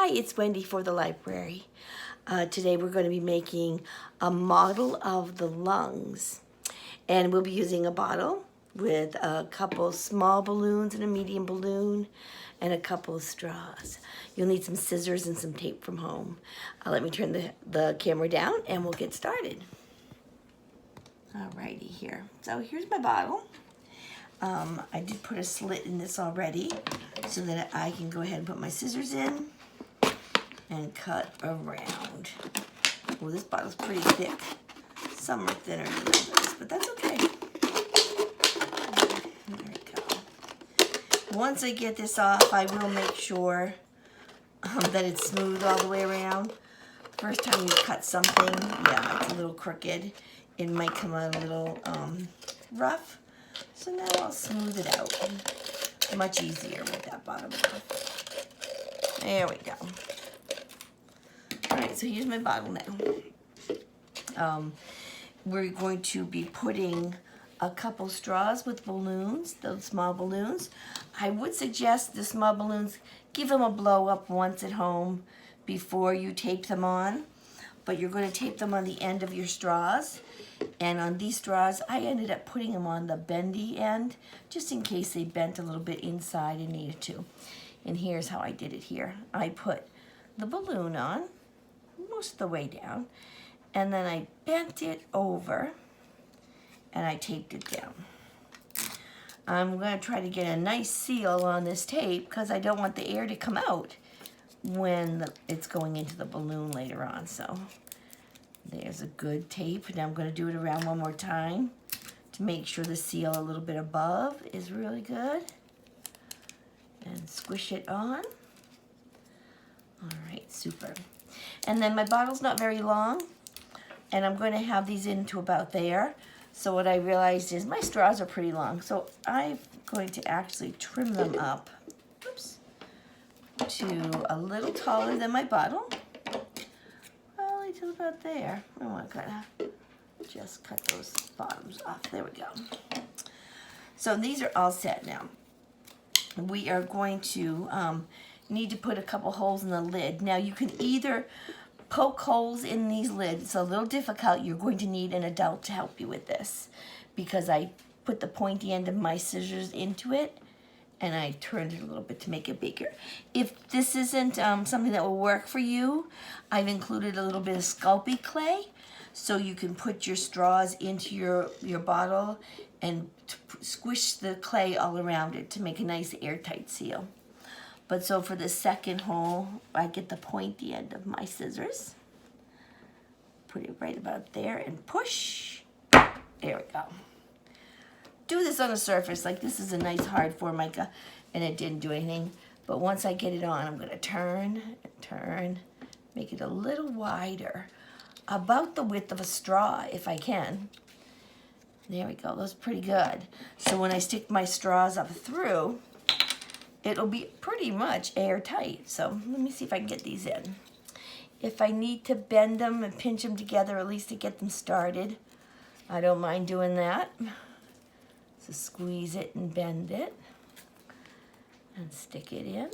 Hi, it's Wendy for the library. Today we're going to be making a model of the lungs. And we'll be using a bottle with a couple small balloons and a medium balloon and a couple of straws. You'll need some scissors and some tape from home. Let me turn the camera down and we'll get started. Alrighty here. So here's my bottle. I did put a slit in this already so that I can go ahead and put my scissors in and cut around. Well, this bottle's pretty thick. Some are thinner than others, but that's okay. There we go. Once I get this off, I will make sure that it's smooth all the way around. First time you cut something, yeah, it's a little crooked. It might come out a little rough. So now I'll smooth it out. Much easier with that bottom off. There we go. Alright, so here's my bottle now. We're going to be putting a couple straws with balloons, those small balloons. I would suggest the small balloons, give them a blow up once at home before you tape them on. But you're going to tape them on the end of your straws. And on these straws, I ended up putting them on the bendy end, just in case they bent a little bit inside and needed to. And here's how I did it here. I put the balloon on, most of the way down, and then I bent it over, and I taped it down. I'm going to try to get a nice seal on this tape, because I don't want the air to come out when it's going into the balloon later on. So there's a good tape. Now I'm going to do it around one more time to make sure the seal a little bit above is really good. And squish it on. All right, super. And then my bottle's not very long, and I'm going to have these into about there. So what I realized is my straws are pretty long, so I'm going to actually trim them up, oops, to a little taller than my bottle. Probably to about there. I want to kind of just cut those bottoms off. There we go. So these are all set now. We are going to need to put a couple holes in the lid. Now you can either poke holes in these lids. It's a little difficult. You're going to need an adult to help you with this, because I put the pointy end of my scissors into it and I turned it a little bit to make it bigger. If this isn't something that will work for you, I've included a little bit of Sculpey clay, so you can put your straws into your bottle and squish the clay all around it to make a nice airtight seal. But so for the second hole, I get the pointy end of my scissors, put it right about there and push. There we go. Do this on a surface, like this is a nice hard Formica and it didn't do anything. But once I get it on, I'm gonna turn and turn, make it a little wider, about the width of a straw if I can. There we go, that's pretty good. So when I stick my straws up through, it'll be pretty much airtight. So let me see if I can get these in. If I need to bend them and pinch them together, at least to get them started, I don't mind doing that. So squeeze it and bend it and stick it in.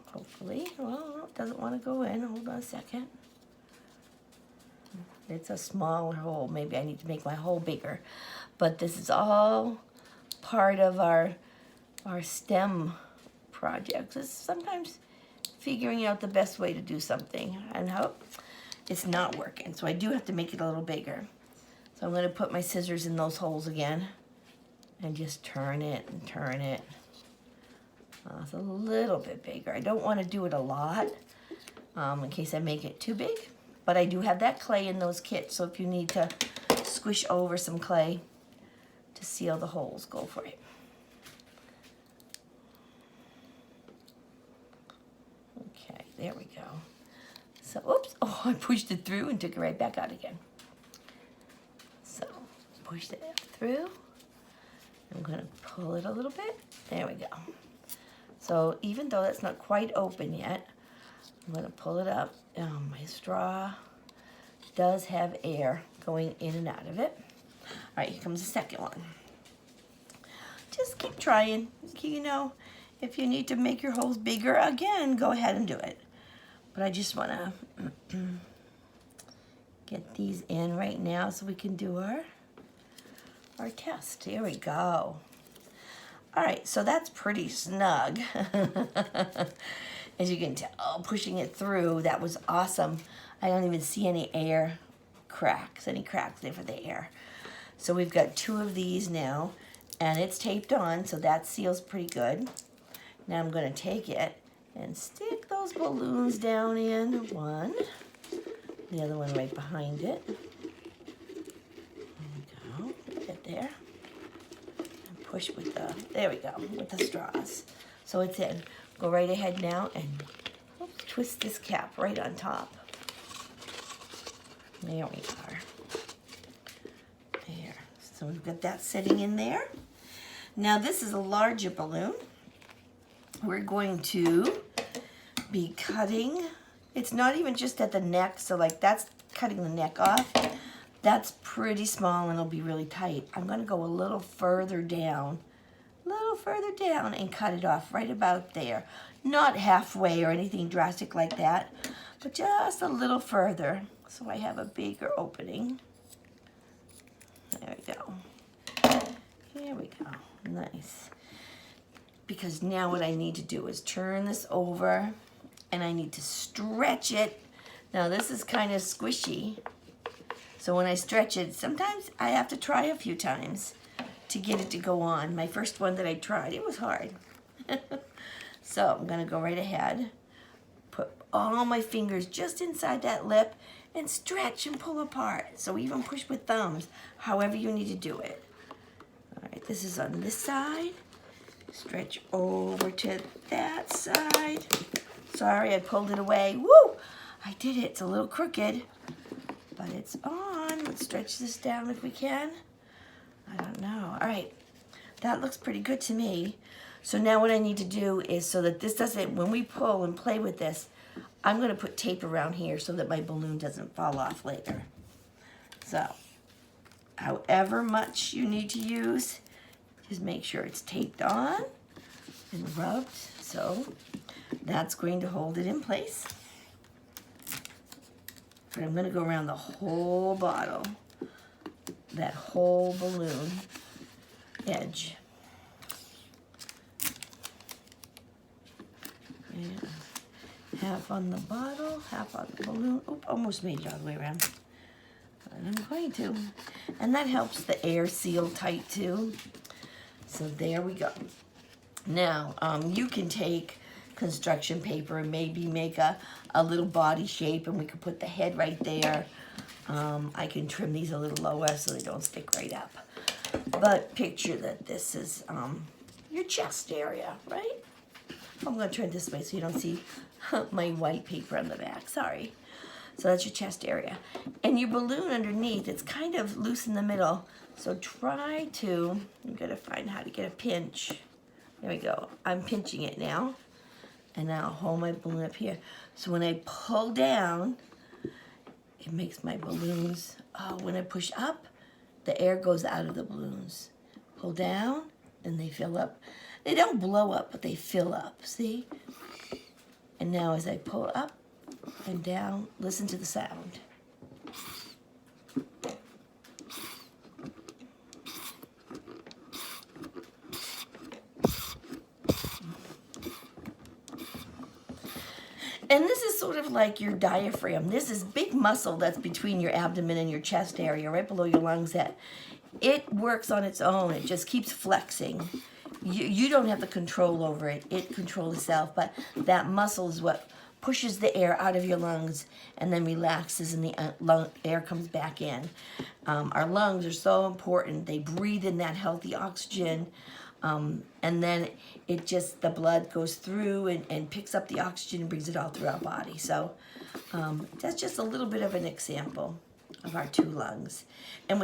Hopefully, well, it doesn't want to go in. Hold on a second. It's a smaller hole. Maybe I need to make my hole bigger. But this is all part of our STEM projects. It's sometimes figuring out the best way to do something and how it's not working. So I do have to make it a little bigger. So I'm going to put my scissors in those holes again and just turn it and turn it. It's a little bit bigger. I don't want to do it a lot in case I make it too big. But I do have that clay in those kits, so if you need to squish over some clay to seal the holes, go for it. Okay, there we go. So, oops, oh, I pushed it through and took it right back out again. So, push it through. I'm going to pull it a little bit. There we go. So, even though that's not quite open yet, I'm going to pull it up. My straw does have air going in and out of it. All right, here comes the second one. Just keep trying. You know, If you need to make your holes bigger, again, go ahead and do it. But I just want to get these in right now so we can do our test. Here we go. All right, so that's pretty snug. As you can tell, pushing it through, that was awesome. I don't even see any air cracks, any cracks there for the air. So we've got 2 of these now, and it's taped on, so that seals pretty good. Now I'm going to take it and stick those balloons down in one, the other one right behind it. There we go, get there. And push with the, there we go, with the straws. So it's in. Go right ahead now and twist this cap right on top. There we are. There. So we've got that sitting in there. Now this is a larger balloon. We're going to be cutting. It's not even just at the neck, so like that's cutting the neck off. That's pretty small and it'll be really tight. I'm going to go a little further down. And cut it off right about there. Not halfway or anything drastic like that, but just a little further so I have a bigger opening. There we go. Here we go. Nice. Because now what I need to do is turn this over and I need to stretch it. Now this is kind of squishy, so when I stretch it, sometimes I have to try a few times to get it to go on. My first one that I tried, it was hard. So I'm gonna go right ahead, put all my fingers just inside that lip and stretch and pull apart. So even push with thumbs, however you need to do it. All right, this is on this side. Stretch over to that side. Sorry, I pulled it away. Woo! I did it. It's a little crooked, but it's on. Let's stretch this down if we can. I don't know. All right, that looks pretty good to me. So now what I need to do is, so that this doesn't, when we pull and play with this, I'm going to put tape around here so that my balloon doesn't fall off later. So, however much you need to use, just make sure it's taped on and rubbed. So that's going to hold it in place. But I'm going to go around the whole bottle, that whole balloon edge. Yeah. Half on the bottle, half on the balloon. Oop, almost made it all the way around. But I'm going to. And that helps the air seal tight too. So there we go. Now, you can take construction paper and maybe make a little body shape, and we could put the head right there. I can trim these a little lower so they don't stick right up. But picture that this is your chest area, right? I'm going to turn this way so you don't see my white paper on the back. Sorry. So that's your chest area. And your balloon underneath, it's kind of loose in the middle. So try to, I'm going to find how to get a pinch. There we go. I'm pinching it now. And now I'll hold my balloon up here. So when I pull down, it makes my balloons, when I push up, the air goes out of the balloons. Pull down, and they fill up. They don't blow up, but they fill up, see? And now as I pull up and down, listen to the sound. And this is sort of like your diaphragm. This is big muscle that's between your abdomen and your chest area, right below your lungs. That it works on its own. It just keeps flexing. You don't have the control over it. It controls itself, but that muscle is what pushes the air out of your lungs and then relaxes and the air comes back in. Our lungs are so important. They breathe in that healthy oxygen, and then the blood goes through and picks up the oxygen and brings it all through our body. So that's just a little bit of an example of our 2 lungs. And